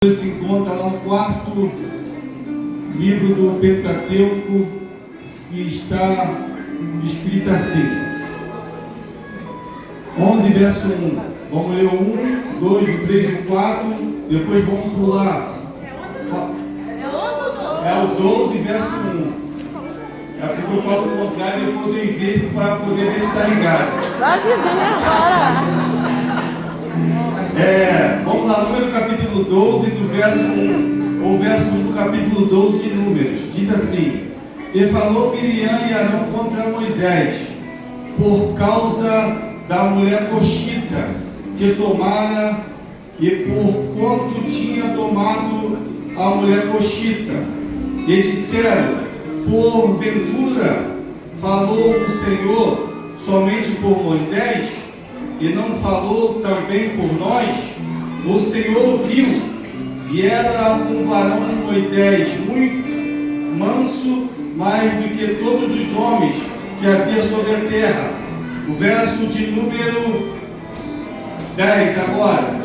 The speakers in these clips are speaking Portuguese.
Se encontra lá no quarto livro do Pentateuco e está escrito assim, 11 verso 1. Vamos ler o 1, 2, o 3 e o 4, depois vamos pular. É o 12 verso 1. É porque eu falo o contrário, depois eu inverto para poder ver se está ligado. Vai dizer agora. Vamos lá, número capítulo 12, do verso 1, ou verso 1 do capítulo 12 de Números. Diz assim: E falou Miriam e Arão contra Moisés, por causa da mulher coxita que tomara, e por quanto tinha tomado a mulher coxita. E disseram: Porventura falou o Senhor somente por Moisés, e não falou também por nós? O Senhor viu, e era um varão Moisés, muito manso, mais do que todos os homens que havia sobre a terra. O verso de número 10 agora.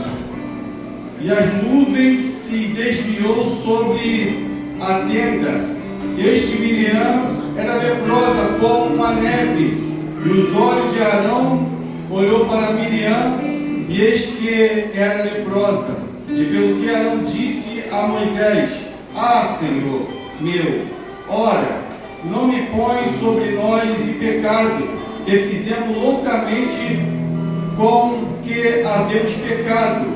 E as nuvens se desviou sobre a tenda. Eis que Miriam era leprosa como uma neve, e os olhos de Arão olhou para Miriam, e eis que era leprosa. E pelo que Arão disse a Moisés: Ah, Senhor meu, ora, não me põe sobre nós esse pecado, que fizemos loucamente com que havemos pecado.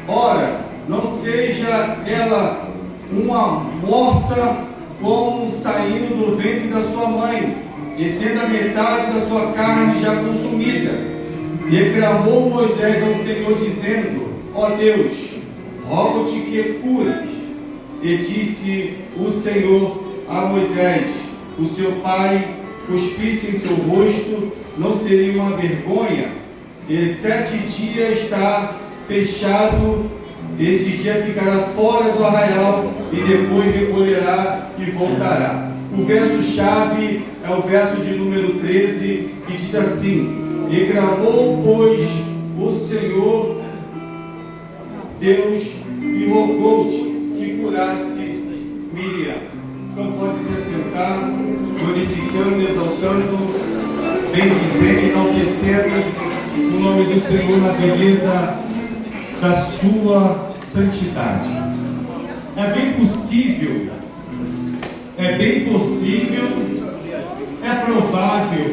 Ora, não seja ela uma morta como saindo do ventre da sua mãe, e tendo a metade da sua carne já consumida. E clamou Moisés ao Senhor, dizendo: Ó Deus, rogo-te que cures. E disse o Senhor a Moisés: O seu pai cuspisse em seu rosto, não seria uma vergonha? E 7 dias está fechado, esse dia ficará fora do arraial, e depois recolherá e voltará. O verso-chave é o verso de número 13, que diz assim: E clamou, pois, o Senhor Deus, e rogou-te que curasse Miriam. Então pode se assentar, glorificando, exaltando, bendizendo e enaltecendo o nome do Senhor na beleza da sua santidade. É bem possível, é provável,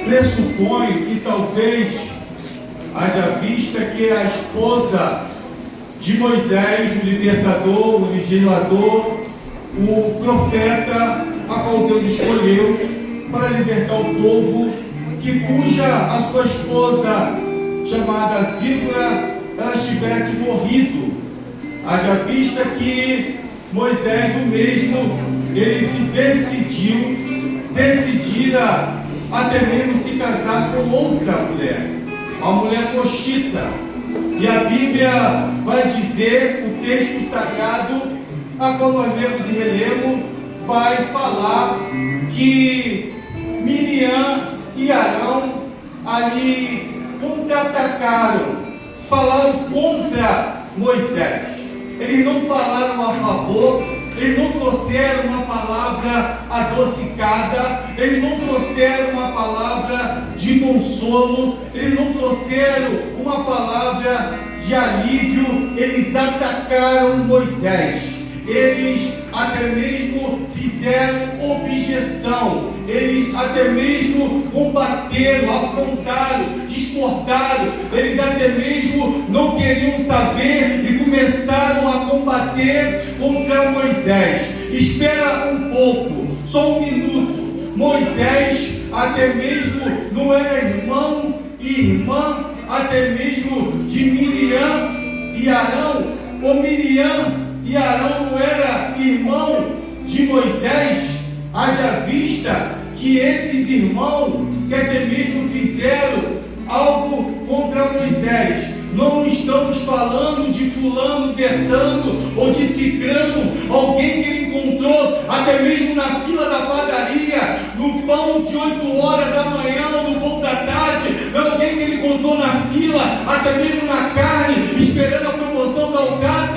pressuponho que talvez haja vista que a esposa de Moisés, o libertador, o legislador, o profeta, a qual Deus escolheu para libertar o povo, cuja a sua esposa, chamada Zípora, ela tivesse morrido. Haja vista que Moisés, o mesmo, ele se decidira até mesmo se casar com outra mulher, a mulher coxita. E a Bíblia vai dizer, o texto sagrado, a qual nós lemos e relemos, vai falar que Miriam e Arão ali contra-atacaram, falaram contra Moisés. Eles não falaram a favor, eles não trouxeram uma palavra adocicada, eles não trouxeram uma palavra de consolo, eles não trouxeram uma palavra de alívio. Eles atacaram Moisés, eles até mesmo fizeram objeção, eles até mesmo combateram, afrontaram, discordaram, eles até mesmo não queriam saber e começaram a combater contra Moisés. Espera um pouco, só um minuto. Moisés até mesmo não era irmão e irmã até mesmo de Miriam e Arão, ou Miriam e Arão não era irmão de Moisés. Haja vista que esses irmãos que até mesmo fizeram algo contra Moisés. Não estamos falando de fulano, bertano ou de cicrano, alguém que ele encontrou até mesmo na fila da padaria, no pão de 8 horas da manhã ou no pão da tarde, não é alguém que ele encontrou na fila, até mesmo na carne, esperando a promoção da alcatra,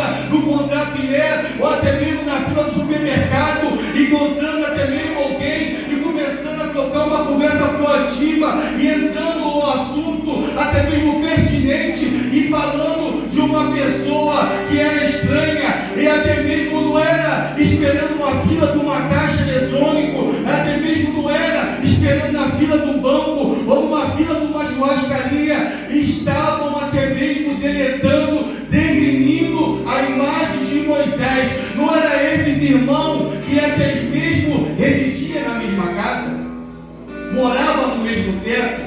pessoa que era estranha, e até mesmo não era esperando uma fila de uma caixa eletrônico, até mesmo não era esperando na fila do banco ou numa fila de uma churrascaria, estavam até mesmo deletando, degrinindo a imagem de Moisés. Não era esses irmãos que até mesmo residia na mesma casa, morava no mesmo teto,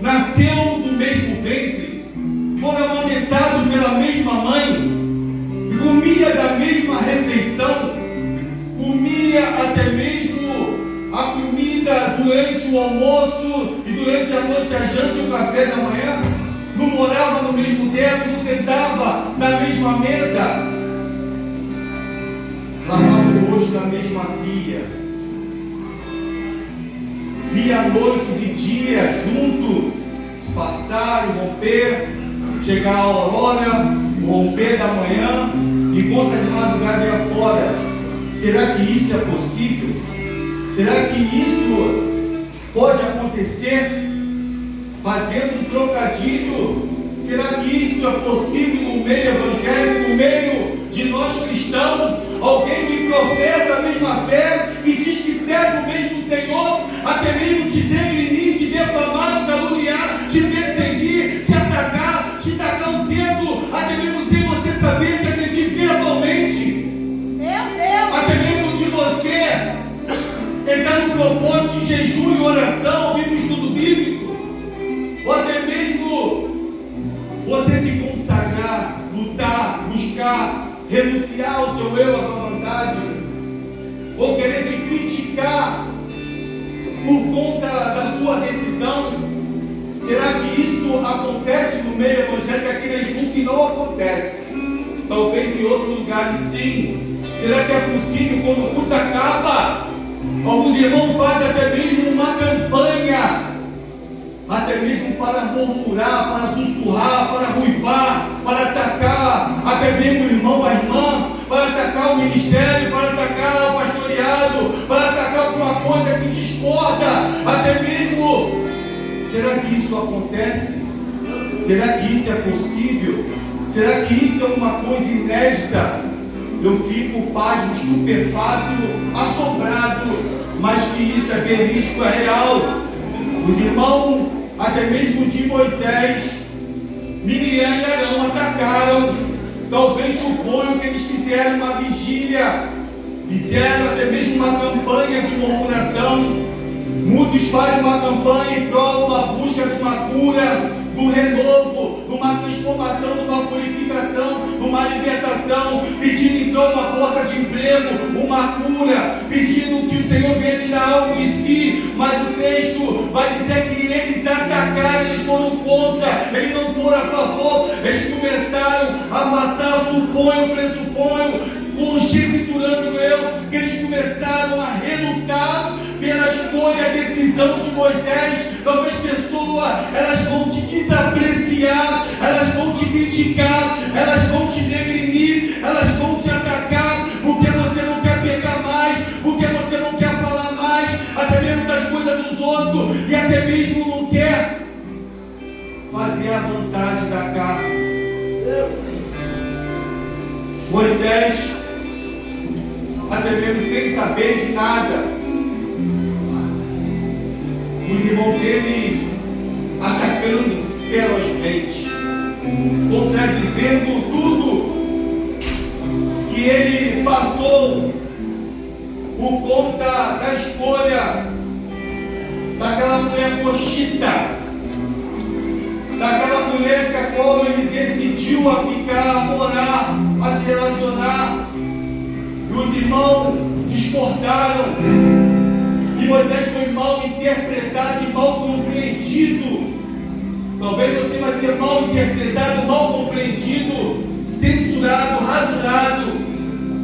nasceu do mesmo ventre, foram amamentados pela mesma mãe, comia da mesma refeição, comia até mesmo a comida durante o almoço e durante a noite, a janta e o café da manhã, não morava no mesmo teto, não sentava na mesma mesa, lavava o rosto na mesma pia, via noites e dias juntos passar e romper, chegar a aurora, o romper da manhã e contas de madrugada e afora. Será que isso é possível? Será que isso pode acontecer? Fazendo um trocadilho, será que isso é possível no meio evangélico, no meio de nós cristãos? Alguém que professa a mesma fé e diz que serve o mesmo Senhor, até mesmo te degrinir, te defamar, te caluniar, te perseguir, te atacar, te tacar o dedo, até mesmo sem você saber, te agredir verbalmente. Meu Deus! Até mesmo de você entrar no propósito de jejum e oração, ouvir um estudo bíblico, ou até mesmo você se consagrar, lutar, buscar, renunciar ao seu eu, à sua vontade, ou querer te criticar por conta da sua decisão. Será que isso acontece no meio evangélico? Aqui na Itu que não acontece, talvez em outros lugares sim. Será que é possível quando o culto acaba, alguns irmãos fazem até mesmo uma campanha, até mesmo para murmurar, para sussurrar, para ruivar, para atacar até mesmo o irmão, a irmã, para atacar o ministério, para atacar o pastoreado, para atacar alguma coisa que discorda, até mesmo. Será que isso acontece? Será que isso é possível? Será que isso é uma coisa inédita? Eu fico pasmo, estupefato, assombrado, mas que isso é verídico, é real. Os irmãos, até mesmo de Moisés, Miriam e Arão atacaram. Talvez suponham que eles fizeram uma vigília, fizeram até mesmo uma campanha de murmuração. Muitos fazem uma campanha em prol de uma busca de uma cura, do renovo, de uma transformação, de uma purificação, de uma libertação, pedindo em prol de uma porta de emprego, uma cura, pedindo que o Senhor venha tirar algo de si. Mas o texto vai dizer que eles atacaram, eles foram contra, eles não foram a favor, eles começaram a passar, suponho, pressuponho, conjecturando eu, que eles começaram a relutar pela escolha, a decisão de Moisés. Talvez pessoas, elas vão te desapreciar, elas vão te criticar, elas vão te degrinir, elas vão te atacar, porque você não quer pecar mais, porque você não quer falar mais, até mesmo das coisas dos outros, e até mesmo não quer fazer a vontade da carne. Moisés, até mesmo sem saber de nada, os irmãos dele atacando ferozmente, contradizendo tudo que ele passou por conta da escolha daquela mulher coxita, daquela mulher com a qual ele decidiu a ficar, a morar, a se relacionar. E os irmãos discordaram. E Moisés foi mal interpretado e mal compreendido. Talvez você vai ser mal interpretado, mal compreendido, censurado, rasurado.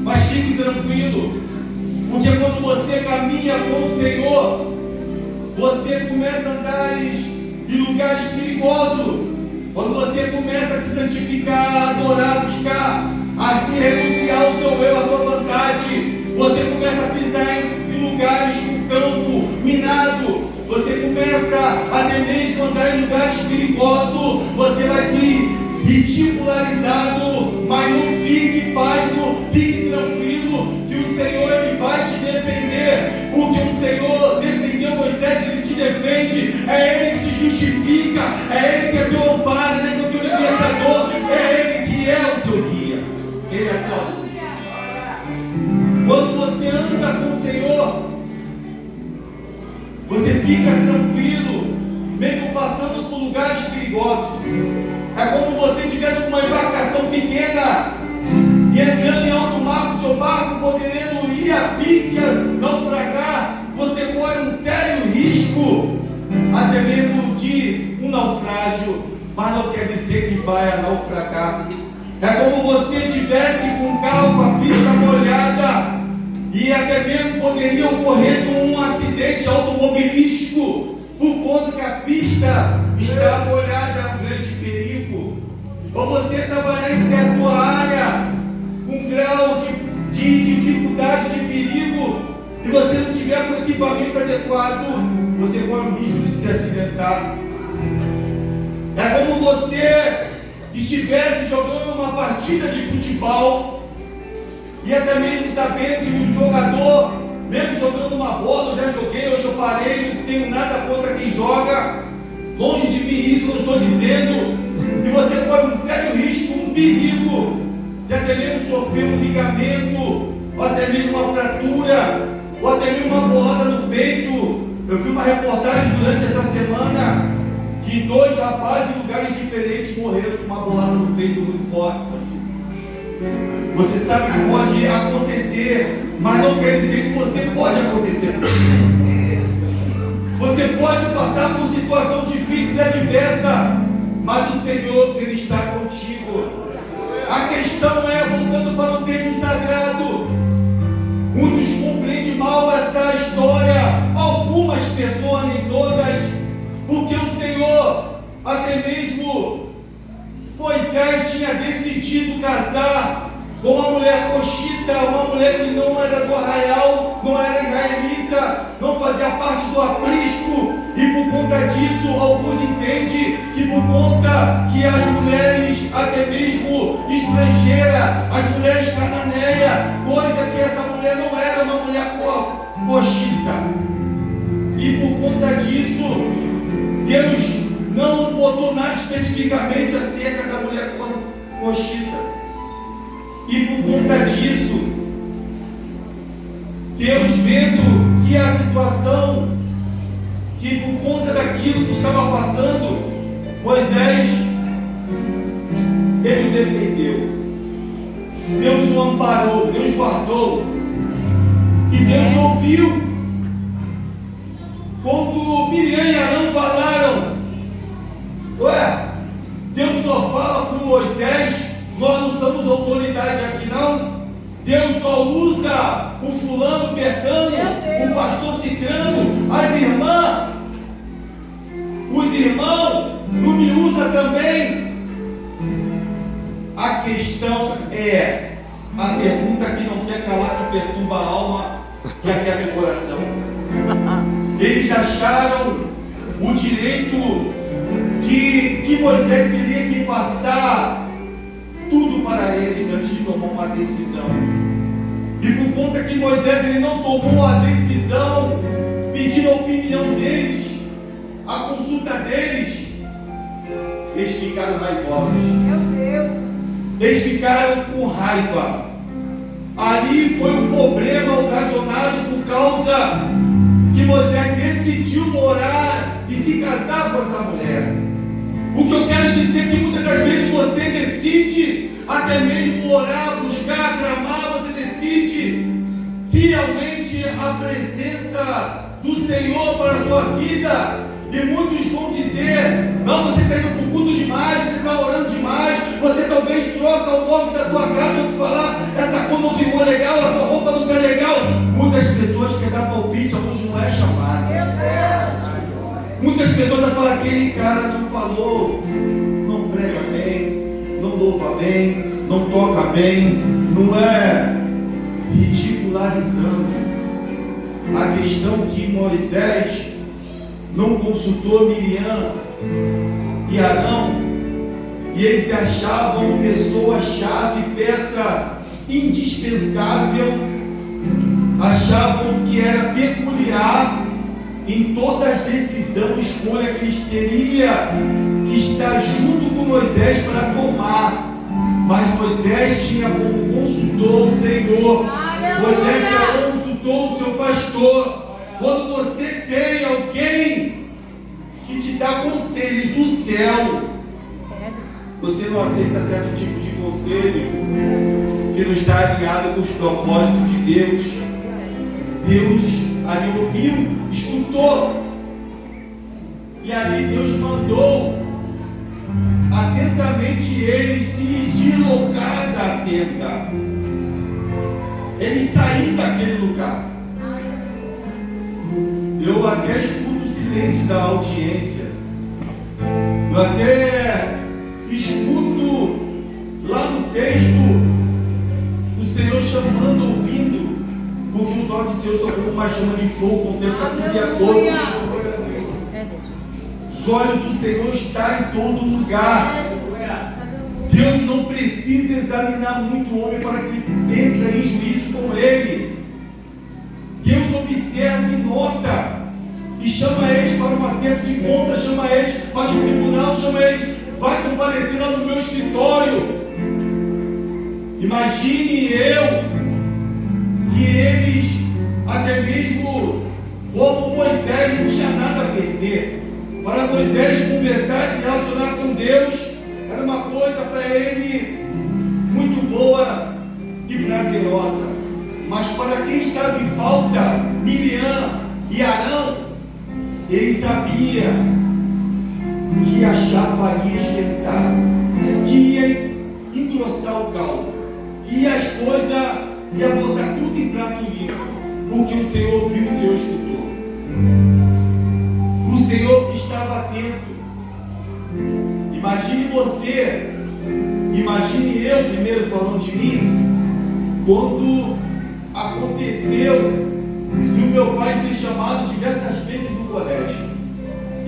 Mas fique tranquilo, porque quando você caminha com o Senhor, você começa a andar em lugares perigosos. Quando você começa a se santificar, a adorar, a buscar, a se renunciar ao teu eu, à tua vontade, você começa a pisar em lugares no campo minado, você começa até mesmo a andar em lugares perigosos, você vai ser ridicularizado, é Ele que te justifica, é Ele que é teu amparo, Ele que é teu libertador, é Ele que é o teu guia, Ele é a tua luz. Quando você anda com o Senhor, você fica tranquilo, mesmo passando por lugares perigosos. É como você tivesse uma embarcação pequena e entrando em alto mar com seu barco, podendo ir a pique, naufragar. Você corre um sério risco, até mesmo de um naufrágio, mas não quer dizer que vai naufragar. É como você tivesse com um carro com a pista molhada e até mesmo poderia ocorrer um acidente automobilístico por conta que a pista está molhada, é um grande perigo. Ou você trabalhar em certa área com um grau de dificuldade, de perigo, e você não tiver com o equipamento adequado, você corre o risco de se acidentar. É como você estivesse jogando uma partida de futebol e até mesmo sabendo que o jogador, mesmo jogando uma bola, eu já joguei, eu já parei, não tenho nada contra quem joga, longe de mim isso, não estou dizendo, e você corre um sério risco, um perigo de até mesmo sofrer um ligamento, ou até mesmo uma fratura, ou até mesmo uma bolada no peito. Eu vi uma reportagem durante essa semana que 2 rapazes em lugares diferentes morreram com uma bolada no peito muito forte. Você sabe que pode acontecer, mas não quer dizer que você pode acontecer contigo. Você pode passar por situação difícil e adversa, mas o Senhor, Ele está contigo. A questão é, voltando para o texto sagrado, muitos compreendem mal essa história, algumas pessoas, nem todas, porque o Senhor, até mesmo Moisés, tinha decidido casar com uma mulher coxita, uma mulher que não era do arraial, não era israelita, não fazia parte do aprisco, e por conta disso, alguns entendem que por conta que as mulheres, até mesmo estrangeiras, as mulheres cananeias, coisa que essa mulher não era uma mulher coxita, e por conta disso, Deus não botou nada especificamente acerca da mulher coxita. E por conta disso, Deus vendo que a situação, que por conta daquilo que estava passando, Moisés, ele o defendeu. Deus o amparou, Deus guardou. E Deus ouviu. Quando Miriam e Arão falaram, ué, Deus só fala com Moisés, nós não somos autoridade aqui não. Deus só usa o fulano, Bertano, o pastor Cicrano, as irmãs, os irmãos, não me usa também. A questão é, a pergunta que não quer calar, que perturba a alma e aquieta o coração. Eles acharam o direito de que Moisés teria que passar tudo para eles antes de tomar uma decisão. E por conta que Moisés ele não tomou a decisão, pedindo a opinião deles, a consulta deles, eles ficaram raivosos. Meu Deus. Eles ficaram com raiva. Ali foi um problema ocasionado por causa que Moisés decidiu morar e se casar com essa mulher. O que eu quero dizer é que muitas das vezes você decide até mesmo orar, buscar, clamar, você decide fielmente a presença do Senhor para a sua vida. E muitos vão dizer, não, você está indo para o culto demais, você está orando demais, você talvez troca o móvel da tua casa, eu te falar, essa cor não ficou legal, a tua roupa não está legal. Muitas pessoas querem dar palpite, onde não é chamado. Muitas pessoas vão falar, aquele cara não falou, não prega bem, não louva bem, não toca bem, não é ridicularizando. A questão que Moisés não consultou Miriam e Arão, e eles se achavam pessoa-chave, peça indispensável, achavam que era peculiar em toda decisão, escolha que eles teriam que estar junto com Moisés para tomar. Mas Moisés tinha como consultor o Senhor. Moisés já consultou o seu pastor. Quando você tem alguém que te dá conselho do céu, você não aceita certo tipo de conselho que não está alinhado com os propósitos de Deus. Deus ali ouviu, escutou, e ali Deus mandou atentamente eles se deslocar da tenda, eles sair daquele lugar. Eu até escuto o silêncio da audiência, eu até escuto lá no texto o Senhor chamando, ouvindo, porque os olhos do Senhor são como uma chama de fogo, contempla tudo e a todos. Os olhos do Senhor estão em todo lugar. Deus não precisa examinar muito o homem para que entre em juízo com ele. Deus observa e nota, e chama eles para um acerto de contas, chama eles para o tribunal, chama eles, vai comparecer lá no meu escritório. Imagine eu que eles, até mesmo como Moisés, não tinha nada a perder. Para Moisés conversar e se relacionar com Deus era uma coisa para ele muito boa e prazerosa. Mas para quem estava em falta, Miriam e Arão, ele sabia que a chapa ia esquentar, que ia engrossar o caldo, que as coisas ia botar tudo em prato limpo, porque o Senhor ouviu, o Senhor escutou. O Senhor estava atento. Imagine você, imagine eu, primeiro falando de mim, quando aconteceu de o meu pai ser chamado diversas vezes no colégio.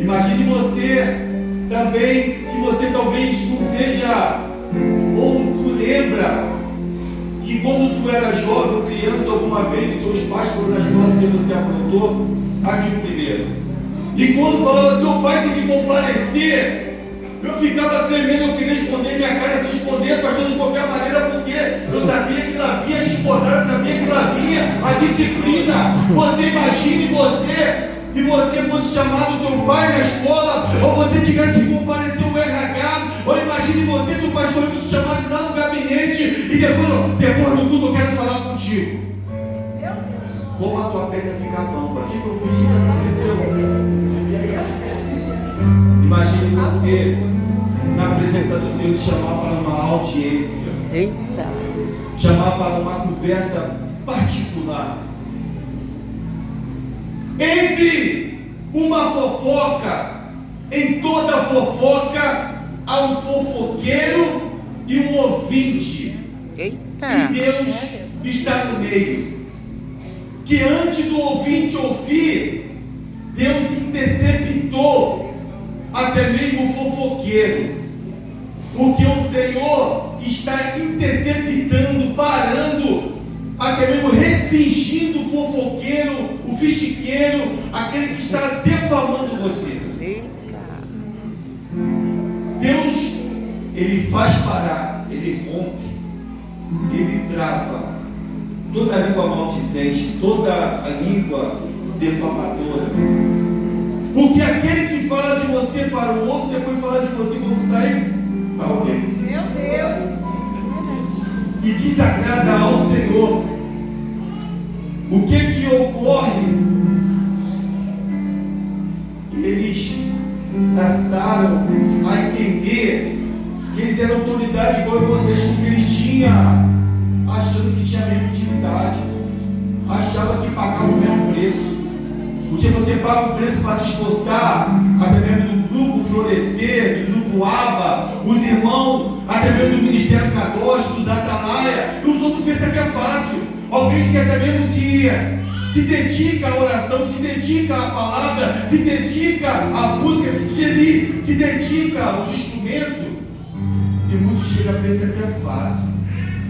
Imagine você também, se você talvez não seja, ou tu lembra que quando tu era jovem ou criança, alguma vez teus pais foram na escola porque você aprontou, aqui o primeiro. E quando falava teu pai tem que comparecer, eu ficava tremendo, eu queria esconder minha cara, se esconder, pastor, de qualquer maneira, porque eu sabia que lá vinha a chicotada, eu sabia que lá vinha a disciplina. Você imagine você, e você fosse chamado teu pai na escola, ou você tivesse que comparecer o RH, ou imagine você se o pastor te chamasse lá no gabinete, e depois do culto eu quero falar contigo. Como a tua perna fica bamba, o que eu fiz? O que aconteceu? Imagine você na presença do Senhor te chamar para uma audiência. Eita. Chamar para uma conversa particular. Entre uma fofoca, em toda fofoca há um fofoqueiro e um ouvinte. Eita. E Deus está no meio. Que antes do ouvinte ouvir, Deus interceptou até mesmo o fofoqueiro, porque o Senhor está interceptando, parando, até mesmo restringindo o fofoqueiro, o fichiqueiro, aquele que está defamando você. Eita. Deus, Ele faz parar, Ele rompe, Ele trava toda a língua maldizente, toda a língua defamadora. Porque aquele que fala de você para o outro, depois fala de você quando sai para alguém. Meu Deus. E desagrada ao Senhor. O que ocorre? Eles passaram a entender que eles eram autoridade igual a Moisés, porque eles tinham, achando que tinha a mesma intimidade, achavam que pagavam o mesmo preço. Porque você paga o preço para se esforçar, até mesmo do grupo Florescer, do grupo Aba, os irmãos, até mesmo do Ministério Kadosh, dos Atalaia, e os outros pensam que é fácil. Alguém que até mesmo se dedica à oração, se dedica à palavra, se dedica à música, se dedica aos instrumentos. E muitos chegam a pensar que é fácil.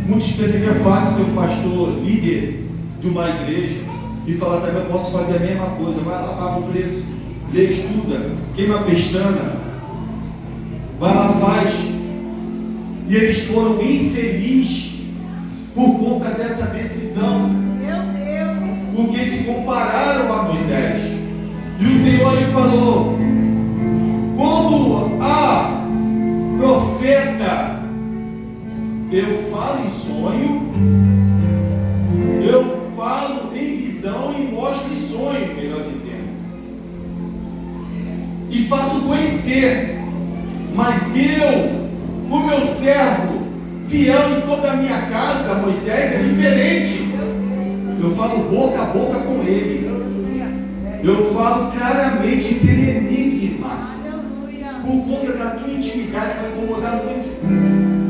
Muitos pensam que é fácil ser um pastor, líder de uma igreja. e falar também, eu posso fazer a mesma coisa. Vai lá, paga o preço, lê, estuda, queima a pestana, vai lá, faz. E eles foram infelizes por conta dessa decisão, Meu Deus. porque se compararam a Moisés. E o Senhor lhe falou: quando a profeta, eu falo em sonho, eu falo em visão e mostro em sonho, melhor dizendo, e faço conhecer. Mas eu, o meu servo fiel em toda a minha casa, Moisés, é diferente. Eu falo boca a boca com ele, eu falo claramente, sem enigma. Por conta da tua intimidade vai incomodar muito,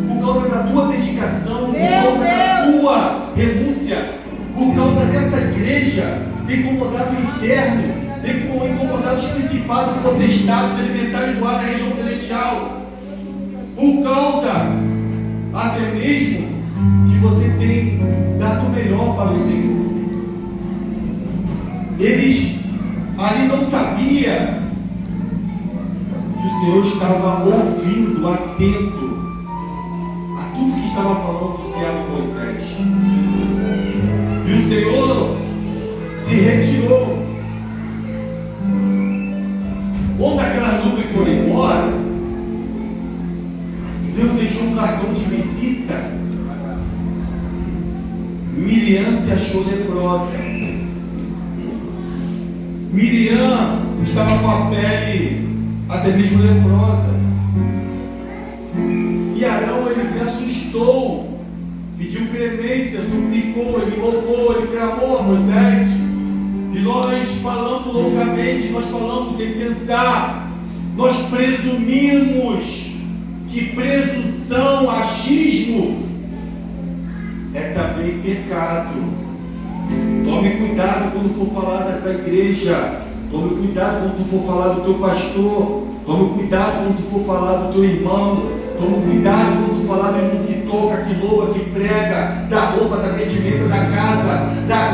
por causa da tua dedicação, por causa da tua renúncia, por causa dessa igreja, tem incomodado o inferno, tem incomodado os principados, potestados, elementares do ar da região celestial, por causa até mesmo que você tem dado o melhor para o Senhor. Eles ali não sabiam que o Senhor estava ouvindo, atento a tudo que estava falando do servo Moisés. E o Senhor se retirou. Quando aquelas nuvens foram embora, Deus deixou um cartão de visita. Miriam se achou leprosa. Miriam estava com a pele até mesmo leprosa. E Arão, ele se assustou, pediu clemência, suplicou, ele rogou, ele clamou a Moisés. E nós falamos loucamente, nós falamos sem pensar, nós presumimos que presunção, achismo é também pecado. Tome cuidado quando for falar dessa igreja. Tome cuidado quando tu for falar do teu pastor. Tome cuidado quando tu for falar do teu irmão. Tome cuidado quando tu falar do irmão que toca, que louva, que prega, da roupa, da vestimenta, da casa,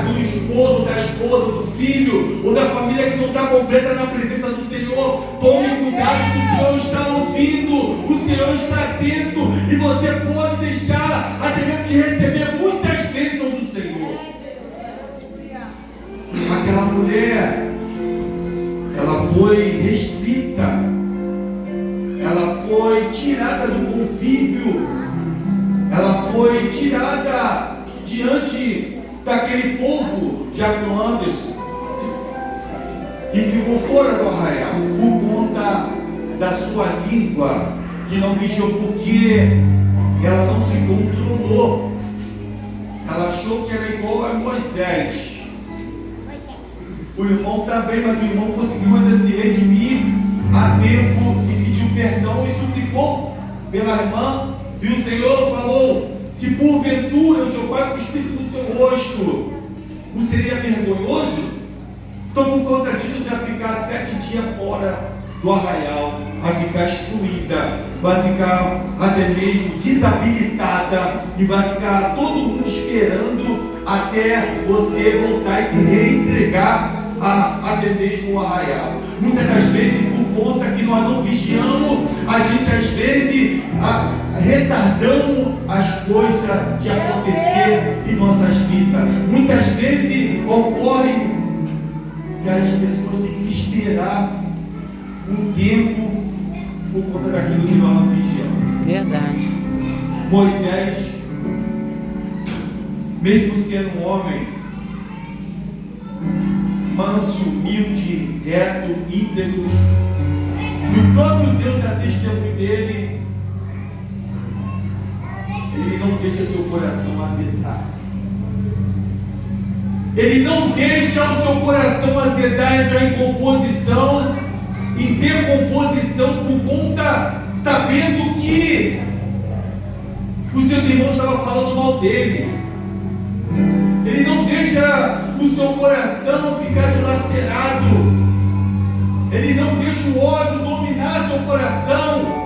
do esposo, da esposa, do filho, ou da família que não está completa na presença do Senhor. Tome cuidado que o Senhor está ouvindo, o Senhor está atento, e você pode deixar até mesmo de receber muitas bênçãos do Senhor. Aquela mulher, ela foi restrita, ela foi tirada do convívio, ela foi tirada diante daquele povo, Diácono Anderson, e ficou fora do arraial por conta da sua língua, que não vigiou, porque ela não se controlou. Ela achou que era igual a Moisés. O irmão também, mas o irmão conseguiu ainda se redimir a tempo e pediu perdão e suplicou pela irmã. E o Senhor falou: se porventura o seu pai cuspisse no seu rosto, não seria vergonhoso? Então, por conta disso, você vai ficar 7 dias fora do arraial, vai ficar excluída, vai ficar até mesmo desabilitada, e vai ficar todo mundo esperando até você voltar e se reentregar até mesmo o arraial. Muitas das vezes, por conta que nós não vigiamos, a gente às vezes retardamos as coisas de acontecer em nossas vidas. Muitas vezes ocorre que as pessoas têm que esperar um tempo por conta daquilo que nós não vigiamos. Verdade. Moisés, mesmo sendo um homem manso, humilde, reto, íntegro, que o próprio Deus dá testemunho dele, ele não deixa seu coração azedar. Ele não deixa o seu coração azedar, entrar em composição, em decomposição, por conta, sabendo que os seus irmãos estavam falando mal dele. Ele não deixa o seu coração ficar dilacerado. Ele não deixa o ódio dominar seu coração.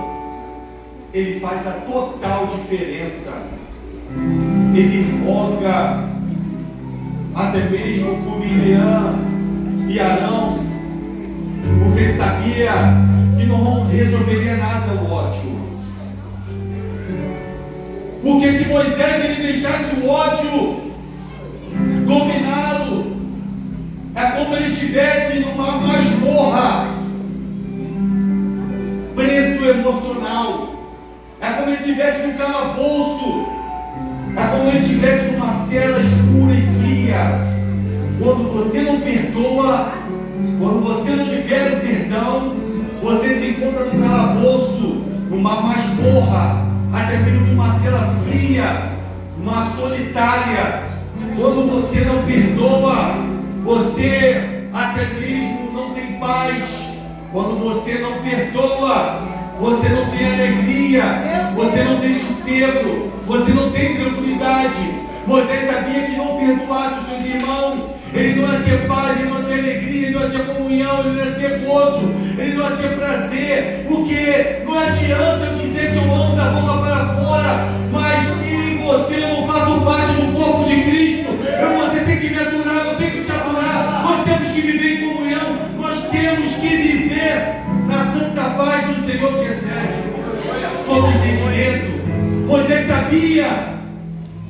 Ele faz a total diferença. Ele roga até mesmo com Miriam e Arão, porque ele sabia que não resolveria nada o ódio. Porque se Moisés ele deixasse o ódio dominá-lo, é como ele estivesse numa masmorra, preso emocional. É como ele estivesse num calabouço. É como ele estivesse numa cela escura e fria. Quando você não perdoa, quando você não libera o perdão, você se encontra num calabouço, numa masmorra, até mesmo numa cela fria, numa solitária. Quando você não perdoa, você até mesmo não tem paz. Quando você não perdoa, você não tem alegria, você não tem sossego, você não tem tranquilidade. Moisés sabia que não perdoasse os seus irmãos, ele não ia ter paz, ele não ia ter alegria, ele não ia ter comunhão, ele não ia ter gozo, ele não ia ter prazer, porque não adianta eu dizer que eu amo da boca para fora, mas se você não faz parte do corpo de Cristo, você tem que me aturar, eu tenho que te aturar. Nós temos que viver em comunhão, nós temos que viver na santa paz do Senhor que excede todo entendimento. Moisés sabia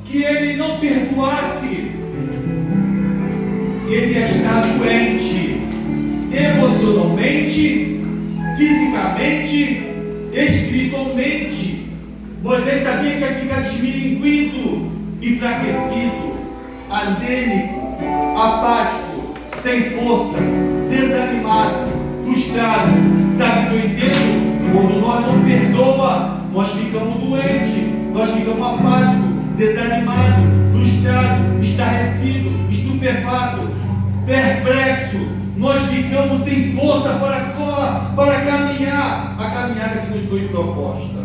que ele não perdoasse, ele ia estar doente, emocionalmente, fisicamente, espiritualmente. Moisés sabia que ia ficar desmilinguido, enfraquecido, anêmico, apático, sem força, desanimado, frustrado. Sabe o que eu entendo? Quando nós não perdoa, nós ficamos doentes, nós ficamos apáticos, desanimado, frustrado, estarrecido, estupefato, perplexo. Nós ficamos sem força para caminhar a caminhada que nos foi proposta.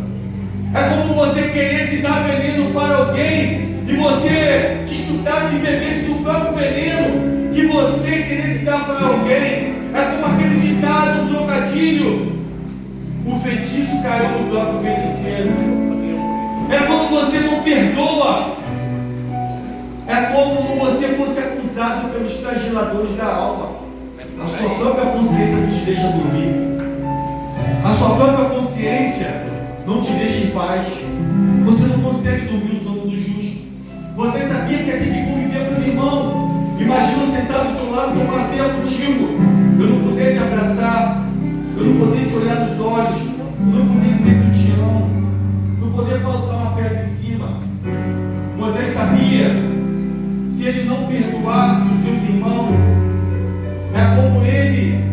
É como você querer se dar veneno para alguém e você desfrutasse e bebesse do próprio veneno que você querer se dar para alguém. É como aquele ditado, um trocadilho: o feitiço caiu no próprio feiticeiro. É quando você não perdoa. É como você fosse acusado pelos flageladores da alma. A sua própria consciência não te deixa dormir. A sua própria consciência não te deixa em paz. Você não consegue dormir o sono do justo. Você sabia que ia ter que conviver com os irmãos. Imagina eu sentado do teu lado, tomar ceia contigo. Eu não poder te abraçar, eu não poder te olhar nos olhos, eu não poder dizer que eu te amo, não poder botar uma pedra em cima. Moisés sabia, se ele não perdoasse os seus irmãos, é como ele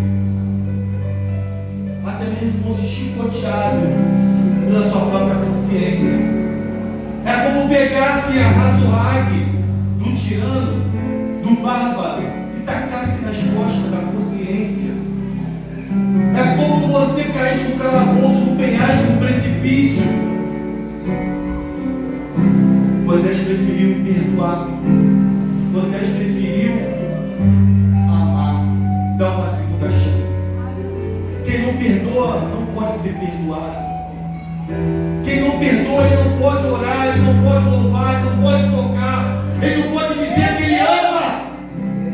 até mesmo fosse chicoteado pela sua própria consciência. É como pegasse a razorrague do tirano, do bárbaro, e tacasse nas costas da consciência. É como você caísse no calabouço, no penhasco, no precipício. Moisés preferiu perdoar. Moisés preferiu amar, dar uma segunda chance. Quem não perdoa não pode ser perdoado. Quem não perdoa, ele não pode orar, ele não pode louvar, ele não pode tocar, ele não pode dizer que ele ama,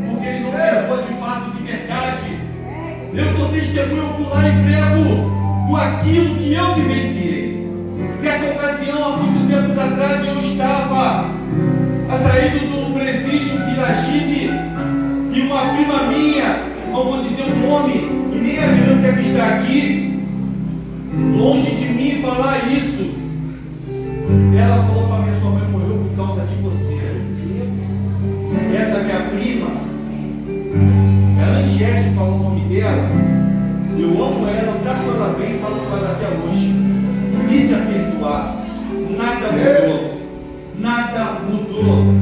porque ele não perdoa de fato, de verdade. Eu sou testemunho ocular e prego do aquilo que eu vivenciei. Certa ocasião, há muito tempos atrás, eu estava a saída do presídio Piragibe e uma prima minha, não vou dizer o nome, e nem a Verônica deve estar aqui, longe de mim falar isso. Ela falou para mim: sua mãe morreu por causa de você. Essa minha prima, a Antiete falou o nome dela. Eu amo ela, eu trato ela bem, falo com ela até hoje. Isso é perdoar. Nada mudou. Nada mudou.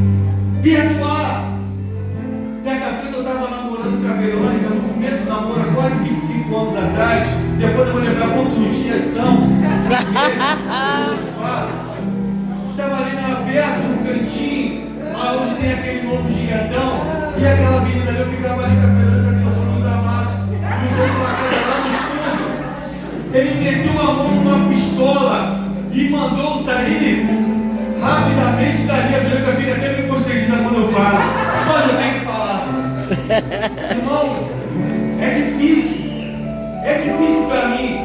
Perdoar. Certa feita eu estava namorando com a Verônica, no começo do namoro, há quase 25 anos atrás. Depois eu vou lembrar quantos dias são. Estava ali perto, no cantinho, onde tem aquele novo gigantão, e aquela avenida ali, eu ficava ali com a Verônica, trocando os amassos, e o dono da casa lá no fundo. Ele meteu a mão numa pistola e mandou sair rapidamente dali. A Verônica fica até meio constrangida quando eu falo, mas eu tenho que Irmão, é difícil. É difícil para mim.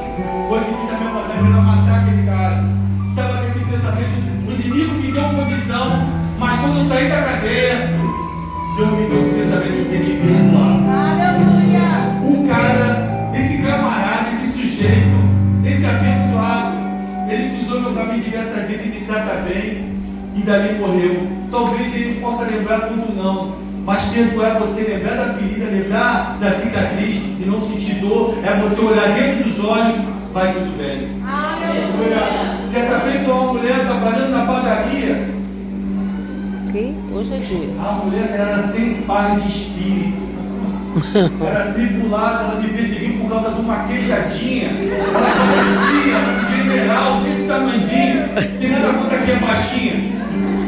Foi difícil a minha vontade de matar aquele cara. Estava com esse pensamento. O inimigo me deu condição. Mas quando eu saí da cadeia, Deus me deu o pensamento de ter que perdoar. Aleluia. O cara, esse camarada, esse sujeito, esse abençoado, ele cruzou meu caminho diversas vezes e me trata bem. E dali morreu. Talvez ele possa lembrar tudo não. Mas perdoar é você lembrar da ferida, lembrar da cicatriz e não sentir dor. É você olhar dentro dos olhos, vai tudo bem. Aleluia. Certa vez uma mulher trabalhando na padaria. Sim, hoje é dia. A mulher era sem paz de espírito. Era tribulada, ela me perseguiu por causa de uma queixadinha. Ela parecia um general desse tamanhozinho. Tem nada contra quem é baixinha.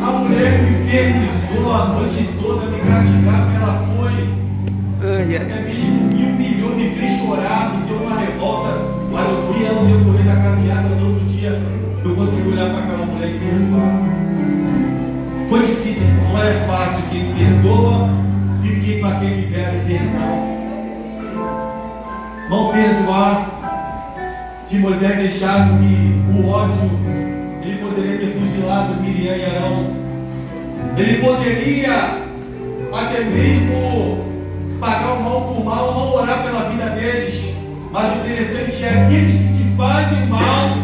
A mulher me infernizou a noite toda, me castigava, ela foi. Até mesmo me humilhou, me fez chorar, me deu uma revolta. Mas eu vi ela no decorrer da caminhada, no outro dia, eu consegui olhar para aquela mulher e perdoar. Foi difícil, não é fácil quem perdoa e quem para quem libera o perdão. Não perdoar. Se Moisés deixasse o ódio, ele poderia ter fuzilado Miriam e Arão. Ele poderia até mesmo pagar o mal por mal, não orar pela vida deles. Mas o interessante é aqueles que te fazem mal,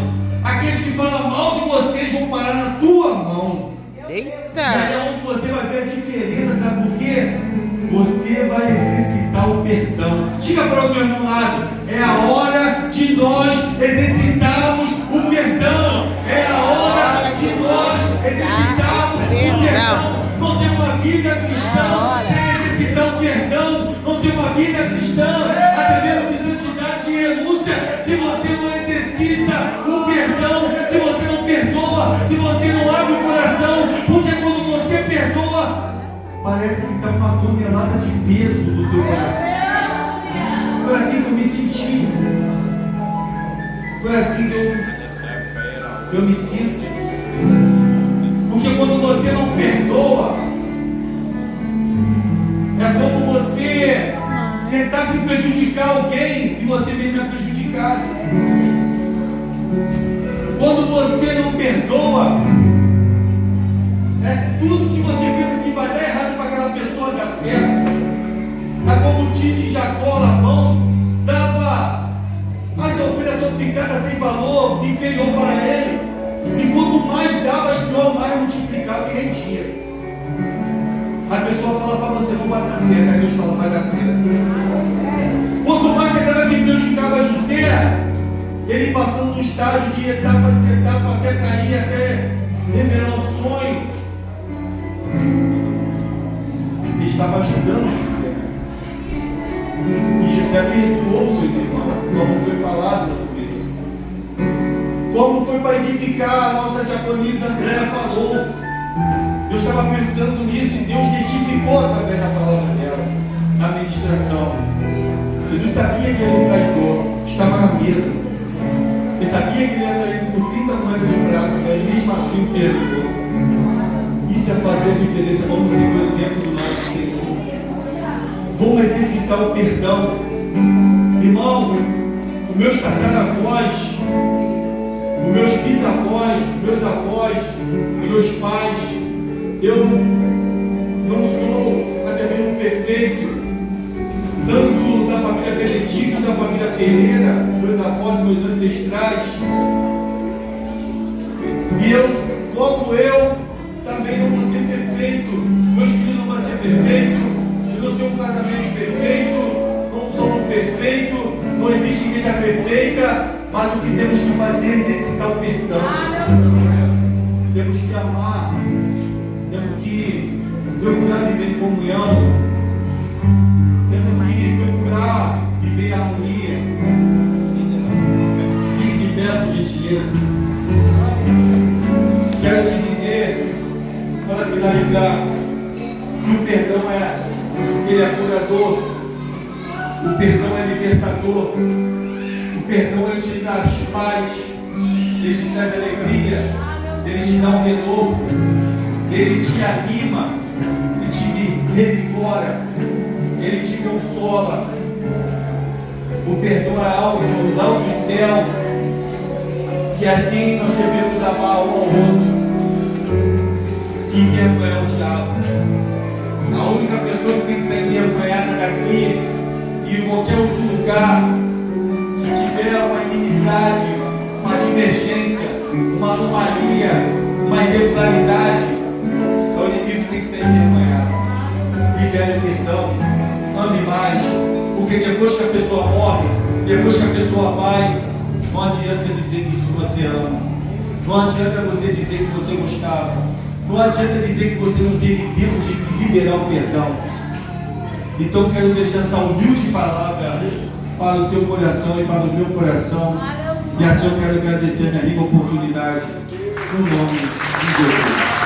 aqueles que falam mal de vocês vão parar na tua mão. Eita! E aí é onde você vai ver a diferença, sabe por quê? Você vai exercitar o perdão. Diga para o outro irmão lado, é a hora de nós exercitarmos o perdão. É a hora de nós exercitarmos o perdão. Não tem uma vida cristã sem exercitar o perdão. Não tem uma vida cristã, até mesmo de santidade e renúncia, se você não exercita o perdão, se você não perdoa, se você não abre o coração, porque quando você perdoa, parece que sai uma tonelada de peso do teu coração. Foi assim que eu me senti. Foi assim que eu me sinto. Porque quando você não perdoa, é como você tentar se prejudicar alguém e você mesmo é prejudicado. Quando você não perdoa, é tudo que você pensa que vai dar errado para aquela pessoa dar certo. É como o tio de Jacó, Labão, dava as ovelhas picadas sem valor, inferior para ele. E quanto mais dava, mais multiplicava e rendia. A pessoa fala para você, não vai dar certo. Aí Deus fala, vai dar certo. Quanto mais aquela que prejudicava José, ele passando no estágio de etapas em etapas, até cair, até revelar o sonho. Ele estava ajudando José. E José perdoou seus irmãos, como foi falado no começo. Como foi para edificar, a nossa diaconisa Andréa falou. Eu estava pensando nisso e Deus testificou através da palavra dela, na ministração. Jesus sabia que era um traidor, estava na mesa. Ele sabia que ele ia trair por 30 moedas de prata, mas mesmo assim perdoou. Isso é fazer a diferença. Vamos seguir o exemplo do nosso Senhor. Vamos exercitar o perdão. Irmão, os meus tataravós, os meus bisavós, os meus avós, os meus pais, eu não sou até mesmo perfeito, tanto da família Benedito, da família Pereira, meus avós, meus ancestrais, e logo eu também não vou ser perfeito, meus filhos não vão ser perfeitos, eu não tenho um casamento perfeito, não sou um perfeito, não existe igreja perfeita, mas o que temos que fazer é exercitar o perdão. Temos que amar, temos que procurar viver em comunhão, temos que procurar viver em harmonia. Fique de pé, por gentileza. Quero te dizer, para finalizar, que o perdão ele é curador, o perdão é libertador, o perdão ele te traz paz, ele te traz alegria, ele te dá um renovo, ele te anima, ele te revigora, Ele te consola. O perdão é algo dos altos céus, que assim nós devemos amar um ao outro e envergonhar o diabo. A única pessoa que tem que ser envergonhada daqui e em qualquer outro lugar que tiver uma inimizade, uma divergência, uma anomalia, uma irregularidade, é o inimigo que tem que ser envergonhado. Libere o perdão, ame mais, porque depois que a pessoa morre, depois que a pessoa vai, não adianta dizer que você ama, não adianta você dizer que você gostava, não adianta dizer que você não teve tempo de liberar o perdão. Então eu quero deixar essa humilde palavra para o teu coração e para o meu coração. E assim eu quero agradecer a minha rica oportunidade no nome de Jesus.